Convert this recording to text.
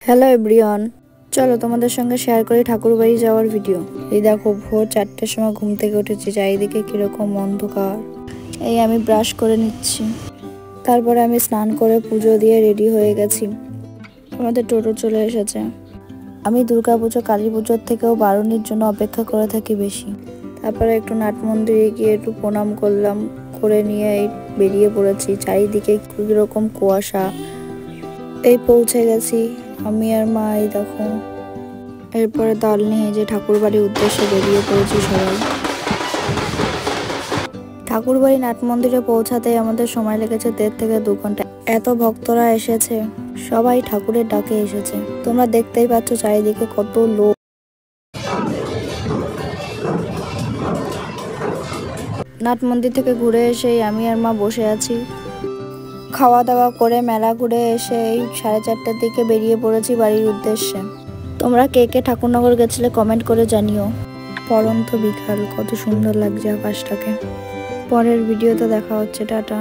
Hello everyone, চলো তোমাদের সঙ্গে শেয়ার করি ঠাকুরবাড়ি যাওয়ার ভিডিও। এই দেখো, ভোর 4টের সময় ঘুম থেকে উঠেছি, চারিদিকে কিরকম অন্ধকার। এই আমি ব্রাশ করে নিচ্ছি, তারপরে আমি স্নান করে পুজো দিয়ে রেডি হয়ে গেছি। আমাদের টোটো চলে এসেছে। আমি দুর্গাপুজো কালী পুজোর থেকেও বারুনির জন্য অপেক্ষা করে থাকি বেশি। তারপরে একটু নাট মন্দিরে গিয়ে একটু প্রণাম করলাম, করে নিয়ে এই বেরিয়ে পড়েছি। চারিদিকে কিরকম কুয়াশা। এই পৌঁছে গেছি আমি আর মা। এই দেখো, এরপরে দল নিয়ে যে ঠাকুরবাড়ির উদ্দেশ্যে বেরিয়ে পড়েছি সবাই। ঠাকুরবাড়ি নাট মন্দিরে পৌঁছাতে আমাদের সময় লেগেছে 1.5 থেকে 2 ঘন্টা। এত ভক্তরা এসেছে, সবাই ঠাকুরের ডাকে এসেছে। তোমরা দেখতেই পাচ্ছ চারিদিকে কত লোক। নাট মন্দির থেকে ঘুরে এসে আমি আর মা বসে আছি। খাওয়া দাওয়া করে মেলা ঘুরে এসে এই 4:30টার দিকে বেরিয়ে পড়েছি বাড়ির উদ্দেশ্যে। তোমরা কে কে ঠাকুরনগর গেছিলে কমেন্ট করে জানিও। পরন্ত বিকাল, কত সুন্দর লাগছে আকাশটাকে। পরের ভিডিওতে দেখা হচ্ছে, টাটা।